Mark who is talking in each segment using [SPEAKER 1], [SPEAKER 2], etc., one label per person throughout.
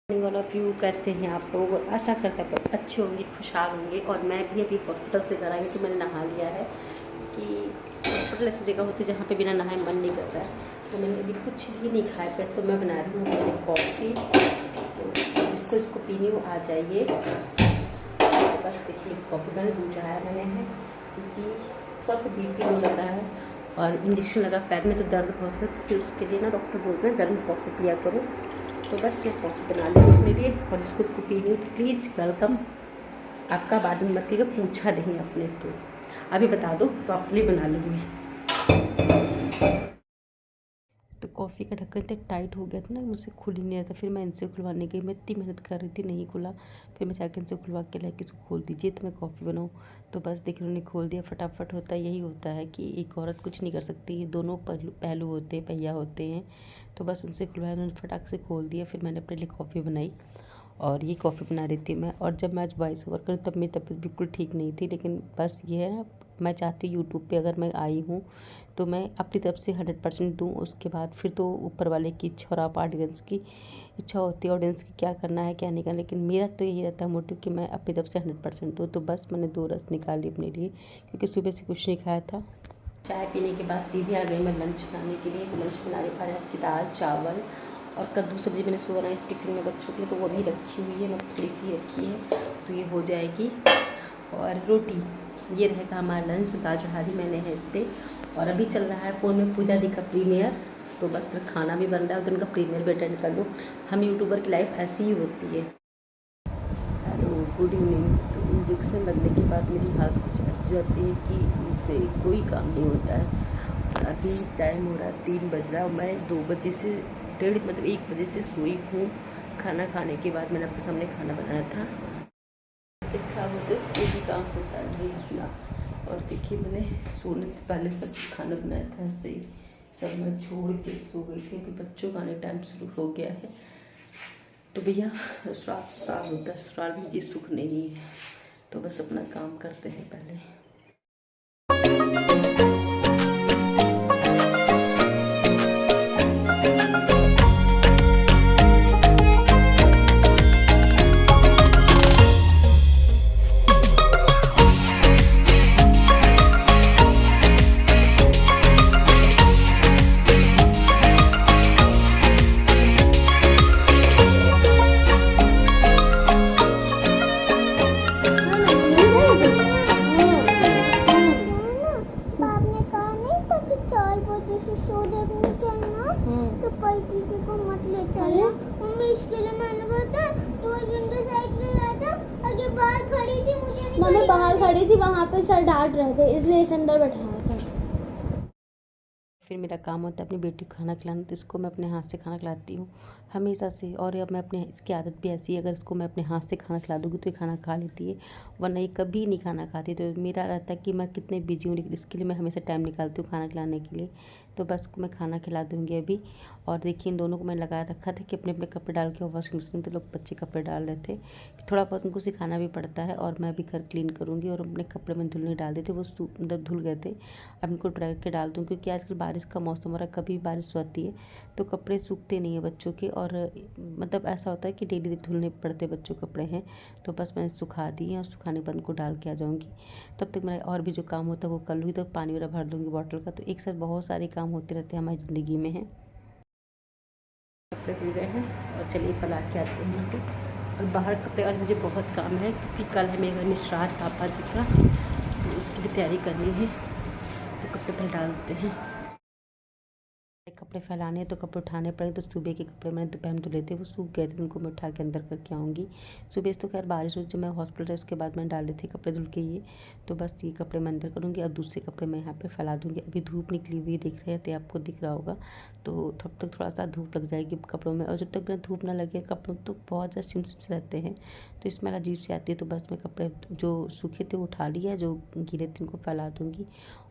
[SPEAKER 1] वाला व्यू कैसे हैं आप लोग। आशा करते हैं आप अच्छे होंगे, खुशहाल होंगे। और मैं भी अभी हॉस्पिटल से घर आई हूँ तो मैंने नहा लिया है कि हॉस्पिटल ऐसी जगह होती है जहाँ पे बिना नहाए मन नहीं करता है। तो मैंने अभी कुछ भी नहीं खाया पे, तो मैं बना रही हूँ अपनी कॉफ़ी। तो जिसको इसको पीनी वो आ जाइए। तो बस देखिए कॉफ़ी मैंने दूध चढ़ाया मैंने है क्योंकि थोड़ा सा BP हो जाता है और इंजेक्शन लगा पैर में तो दर्द बहुत है। फिर उसके लिए ना डॉक्टर बोलते हैं गर्म कॉफ़ी पिया करो। तो बस मैं कॉफ़ी बना ली अपने लिए और जिसको इसको पीनी है तो प्लीज़ वेलकम। आपका बाद में मत कीजिएगा, पूछा नहीं आपने तो अभी बता दो तो आपके लिए बना लूँगी। तो कॉफ़ी का ढक्कन इतना टाइट हो गया था ना, मुझसे खुल ही नहीं रहा था। फिर मैं इनसे खुलवाने गई, मैं इतनी मेहनत कर रही थी नहीं खुला। फिर मैं जाकर इनसे खुलवा के लाके इसको खोल दीजिए तो मैं कॉफ़ी बनाऊँ। तो बस देखिए उन्होंने खोल दिया फटाफट। होता यही होता है कि एक औरत कुछ नहीं कर सकती, दोनों पहलू होते हैं, पहिया होते हैं। तो बस उनसे खुलवाया, उन्होंने फटाक से खोल दिया। फिर मैंने अपने लिए कॉफ़ी बनाई और ये कॉफ़ी बना रही थी मैं। और जब मैं आज वॉइस ओवर करूँ तब मेरी तबीयत बिल्कुल ठीक नहीं थी, लेकिन बस ये है ना, मैं चाहती हूँ यूट्यूब पे अगर मैं आई हूँ तो मैं अपनी तरफ से 100% दूँ। उसके बाद फिर तो ऊपर वाले की इच्छा और आप ऑडियंस की इच्छा होती है, ऑडियंस की क्या करना है क्या नहीं करना। लेकिन मेरा तो यही रहता है मोटिव कि मैं अपनी तरफ से 100% दूँ। तो बस मैंने 2 रस निकाली अपने लिए क्योंकि सुबह से कुछ नहीं खाया था। चाय पीने के बाद सीधे आ गई मैं लंच बनाने के लिए। तो लंच बनाने पा रहे की दाल चावल और कद्दू सब्ज़ी मैंने सुबह बनाई टिफ़िन में बच्चों के लिए, तो वो भी रखी हुई है, मतलब थोड़ी सी रखी है तो ये हो जाएगी। और रोटी, ये रहेगा हमारा लंच। दाल चढ़ा दी मैंने है इस पर। और अभी चल रहा है फ़ोन में पूजा दी का प्रीमियर, तो बस फिर खाना भी बन रहा है तो उनका प्रीमियर भी अटेंड कर लो। हम यूट्यूबर की लाइफ ऐसी ही होती है। Hello good evening. तो इंजेक्शन लगने के बाद मेरी हालत कुछ ऐसी रहती है कि मुझसे कोई काम नहीं होता है। अभी टाइम हो रहा है 3 बज रहा है और मैं 2 बजे से 1 बजे से सोई हूँ। खाना खाने के बाद मैंने अपने सामने खाना बनाया था। खराब होते कोई भी काम होता नहीं अपना। और देखिए मैंने सोने से पहले सब खाना बनाया था, ऐसे ही सब मैं छोड़ के सो गई थी। अभी बच्चों का आने टाइम शुरू हो गया है तो भैया ससुराल होता है, ससुराल में ये सुख नहीं है। तो बस अपना काम करते हैं पहले।
[SPEAKER 2] तो कल दीदी को मत ले चलो मम्मी, इसके लिए मैंने बोला तो विंडो साइड में गया था, आगे बाहर खड़ी थी, मुझे नहीं मम्मी बाहर खड़ी थी, वहाँ पे सर डांट रहे थे इसलिए इस अंदर बैठाया था।
[SPEAKER 1] फिर मेरा काम होता है अपनी बेटी को खाना खिलाना, तो इसको मैं अपने हाथ से खाना खिलाती हूँ हमेशा से। और अब मैं अपने इसकी आदत भी ऐसी है, अगर इसको मैं अपने हाथ से खाना खिला दूँगी तो ये खाना खा लेती है, वरना ये कभी नहीं खाना खाती। तो मेरा रहता है कि मैं कितने बिजी हूँ लेकिन इसके लिए मैं हमेशा टाइम निकालती हूँ खाना खिलाने के लिए। तो बस मैं खाना खिला दूँगी अभी। और देखिए इन दोनों को मैंने लगाया रखा था कि अपने अपने कपड़े डाल के वॉशिंग मशीन में, तो लोग बच्चे कपड़े डाल रहे थे। थोड़ा बहुत उनको सिखाना भी पड़ता है और मैं भी घर क्लीन करूँगी। और अपने कपड़े में धुलने डाल देते, वो मतलब धुल गए थे। अब इनको ड्राई करके डाल दूँ क्योंकि आजकल बारिश का मौसम हो रहा है, कभी बारिश होती है तो कपड़े सूखते नहीं है बच्चों के। और मतलब ऐसा होता है कि डेली धुलने पड़ते बच्चों के कपड़े हैं। तो बस मैंने सुखा दिए और सुखाने के बाद उनको डाल के आ जाऊँगी। तब तक मेरा और भी जो काम होता है वो कर लूँगी। तो पानी वगैरह भर लूँगी बॉटल का। तो एक साथ बहुत सारे काम होते रहते हैं हमारी ज़िंदगी में। हैं कपड़े धुल गए हैं और चलिए फैला के आते हैं उनको। और बाहर कपड़े, और मुझे बहुत काम है क्योंकि कल है मेरे घर में श्राद्ध पापा जी का, तो उसकी भी तैयारी करनी है। तो कपड़े पहले डाल देते हैं। कपड़े फैलाने तो कपड़े उठाने पड़े। तो सुबह के कपड़े मैंने दोपहर में धुले थे, वो सूख गए थे, उनको मैं उठा के अंदर करके आऊँगी। सुबह से तो खैर बारिश हुई, जब मैं हॉस्पिटल से उसके बाद मैंने डाले थे कपड़े धुल के ये। तो बस ये कपड़े मैं अंदर करूँगी और दूसरे कपड़े मैं यहाँ पे फैला दूँगी। अभी धूप निकली हुई दिख रही है, आपको दिख रहा होगा। तो तब तक थोड़ा सा धूप लग जाएगी कपड़ों में, और जब तक बिना धूप ना लगे कपड़ों तो बहुत ज़्यादा सिम से रहते हैं, तो इसमें अजीब सी आती है। तो बस मैं कपड़े जो सूखे थे वो उठा लिया, जो गीले थे उनको फैला दूँगी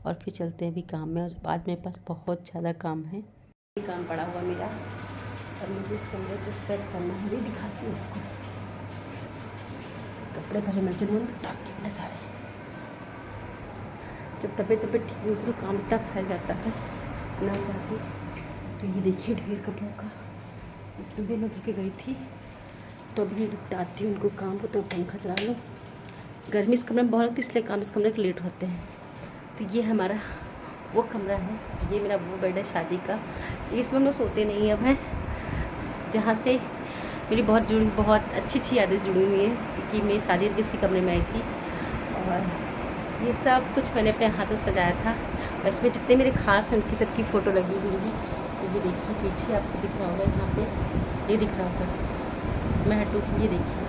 [SPEAKER 1] और फिर चलते हैं अभी काम में। और आज मेरे पास बहुत ज़्यादा काम है, काम पड़ा हुआ मेरा, और मुझे इस कमरे को सेट करना है। भी दिखाती हूँ आपको। कपड़े भरे मैं जरूर टाक के अपने सारे। जब तबीयत ठीक नहीं तो काम इतना फैल जाता है ना चाहती। तो ये देखिए ढेर कपड़ों का, सुबह मैं धो के गई थी तो अभी निपटाती हूँ उनको काम को, तो पंखा चला लो। गर्मी इस कमरे में बहुत लगती है, इसलिए काम इस कमरे के लेट होते हैं। तो ये हमारा वो कमरा है, ये मेरा वो बेड है शादी का। इसमें हम लोग सोते नहीं अब हैं, जहाँ से मेरी बहुत अच्छी यादें जुड़ी हुई हैं, क्योंकि मेरी शादी इसी कमरे में आई थी। और ये सब कुछ मैंने अपने हाथों से सजाया था। और इसमें जितने मेरे खास हैं उनकी सबकी फ़ोटो लगी हुई है। तो ये देखिए पीछे आपको दिख रहा होगा, यहाँ पे ये दिख रहा होगा, मैं हटूँ, ये देखिए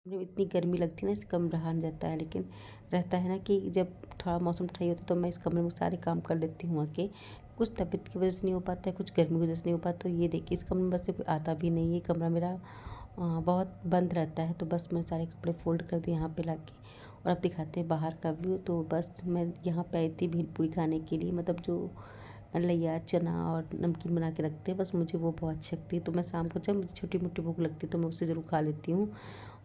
[SPEAKER 1] इतनी गर्मी लगती है ना, इस कमरा रहा नहीं जाता है। लेकिन रहता है ना कि जब थोड़ा मौसम सही होता है तो मैं इस कमरे में सारे काम कर लेती हूँ आके। कुछ तबीयत की वजह से नहीं हो पाता है, कुछ गर्मी की वजह से नहीं हो पाता। तो ये देखिए इस कमरे में बस कोई आता भी नहीं है, कमरा मेरा बहुत बंद रहता है। तो बस मैं सारे कपड़े फोल्ड कर दिए यहाँ पे लाके। और अब दिखाते हैं बाहर का व्यू। तो बस मैं यहाँ पे आई थी भेलपूरी खाने के लिए, मतलब जो लैया चना और नमकीन बना के रखते हैं, बस मुझे वो बहुत अच्छी लगती है। तो मैं शाम को जब मुझे छोटी मोटी भूख लगती है तो मैं उससे ज़रूर खा लेती हूँ।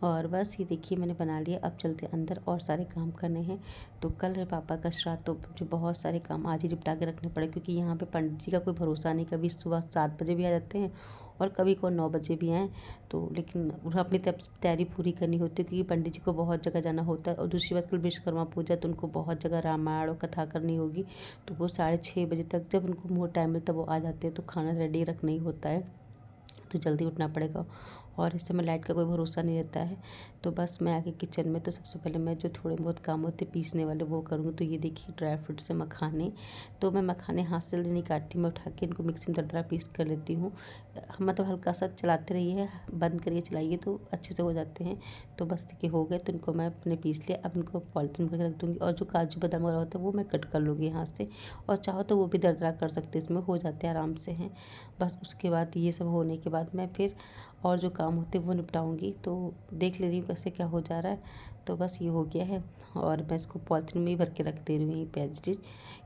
[SPEAKER 1] और बस ये देखिए मैंने बना लिया, अब चलते अंदर और सारे काम करने हैं। तो कल है पापा का श्राद्ध, तो मुझे बहुत सारे काम आज ही निपटा के रखने पड़े, क्योंकि यहाँ पे पंडित जी का कोई भरोसा नहीं, कभी सुबह 7 बजे भी आ जाते हैं और कभी को 9 बजे भी आएँ। तो लेकिन उन्हें अपनी तरफ से तैयारी पूरी करनी होती है, क्योंकि पंडित जी को बहुत जगह जाना होता है। और दूसरी बात कल विश्वकर्मा पूजा, तो उनको बहुत जगह रामायण और कथा करनी होगी। तो वो 6:30 बजे तक, जब उनको बहुत टाइम मिलता है वो आ जाते हैं। तो खाना रेडी रखना ही होता है, तो जल्दी उठना पड़ेगा। और इस समय लाइट का कोई भरोसा नहीं रहता है। तो बस मैं आके किचन में, तो सबसे पहले मैं जो थोड़े बहुत काम होते पीसने वाले वो करूँगी। तो ये देखिए ड्राई फ्रूट से मखाने, तो मैं मखाने हाथ से नहीं काटती, मैं उठा के इनको मिक्सी में दरदरा पीस कर लेती हूँ। मतलब हल्का सा चलाते रहिए, बंद करिए चलाइए, तो अच्छे से हो जाते हैं। तो बस देखिए हो गए, तो इनको मैं अपने पीस लिया। अब इनको पॉलिथीन में रख दूँगी। और जो काजू बादाम वगैरह होता है वो मैं कट कर लूँगी हाथ से, और चाहो तो वो भी दरदरा कर सकते हैं, इसमें हो जाते हैं आराम से हैं। बस उसके बाद ये सब होने के बाद मैं फिर और जो काम होते हैं वो निपटाऊंगी। तो देख ले रही हूँ कैसे क्या हो जा रहा है। तो बस ये हो गया है, और मैं इसको पॉलिथीन में ही भर के रख दे रही हूँ ये पेस्ट्रीज,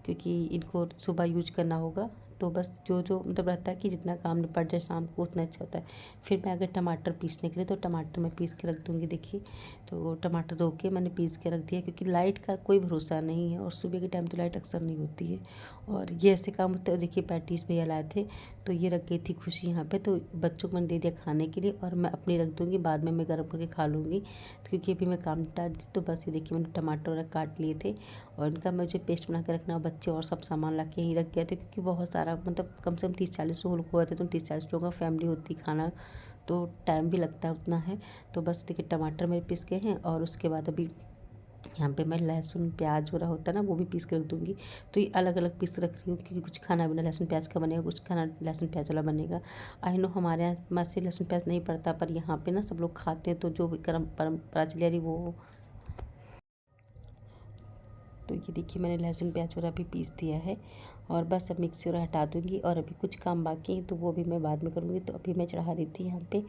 [SPEAKER 1] क्योंकि इनको सुबह यूज करना होगा। तो बस जो जो मतलब रहता है कि जितना काम निपट जाए शाम को उतना अच्छा होता है। फिर मैं अगर टमाटर पीसने के लिए, तो टमाटर मैं पीस के रख दूँगी। देखिए तो टमाटर धो के मैंने पीस के रख दिया, क्योंकि लाइट का कोई भरोसा नहीं है, और सुबह के टाइम तो लाइट अक्सर नहीं होती है। और ये ऐसे काम होते हैं। देखिए पैटीज भैया लाए थे, तो ये रख गई थी खुशी यहाँ पे। तो बच्चों को मैंने दे दिया खाने के लिए, और मैं अपनी रख दूँगी, बाद में मैं गर्म करके खा लूँगी, क्योंकि अभी मैं काम निपटा दी। तो बस ये देखिए मैंने टमाटर वगैरह काट लिए थे, और इनका मुझे पेस्ट बना के रखना, और बच्चे और सब सामान ला के यहीं रख गए थे, क्योंकि बहुत सारा मतलब कम से कम 30-40 लोग हुए थे। तो 30-40 लोगों का फैमिली होती खाना, तो टाइम भी लगता है उतना है। तो बस देखिए टमाटर मेरे पीस गए हैं, और उसके बाद अभी यहाँ पे मैं लहसुन प्याज वगैरह होता है ना, वो भी पीस के रख दूँगी। तो ये अलग अलग पीस रख रही हूँ, क्योंकि कुछ खाना बिना लहसुन प्याज का बनेगा, कुछ खाना लहसुन प्याज वाला बनेगा। आई नो हमारे यहाँ से लहसुन प्याज नहीं पड़ता, पर यहाँ पे ना सब लोग खाते हैं, तो जो भी परंपरा चली आ रही वो। तो ये देखिए मैंने लहसुन प्याज वगैरह भी पीस दिया है, और बस अब मिक्सी वगैरह हटा दूँगी। और अभी कुछ काम बाकी है, तो वो भी मैं बाद में करूँगी। तो अभी मैं चढ़ा रही थी यहाँ पे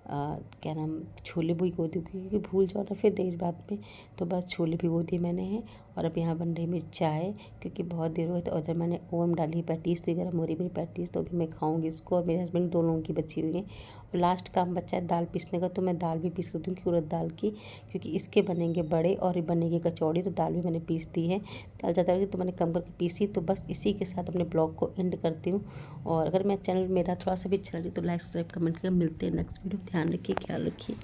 [SPEAKER 1] क्या नाम, छोले भिगो दी, क्योंकि भूल जाओ ना फिर देर बाद में। तो बस छोले भिगो दिए मैंने हैं। और अब यहाँ बन रही मेरी चाय, क्योंकि बहुत देर हो गई। तो और जब मैंने ओवन डाली पैटीज, तो गर्म हो रही मेरी पैटीज, तो अभी मैं खाऊंगी इसको। और मेरे हस्बैंड दोनों लोगों की बची हुई है। और लास्ट काम बचा है दाल पीसने का, तो मैं दाल भी पीस दूँगी उड़द दाल की, क्योंकि इसके बनेंगे बड़े और बनेगी कचौड़ी। तो दाल भी मैंने पीस दी है, दाल ज़्यादा लगी तो मैंने कम करके पीसी। तो बस इसी के साथ अपने ब्लॉग को एंड करती हूँ। और अगर मैं चैनल मेरा थोड़ा सा भी अच्छा लगे तो लाइक सब्सक्राइब कमेंट कर, मिलते हैं नेक्स्ट वीडियो। ध्यान रखिए, ख्याल रखिए।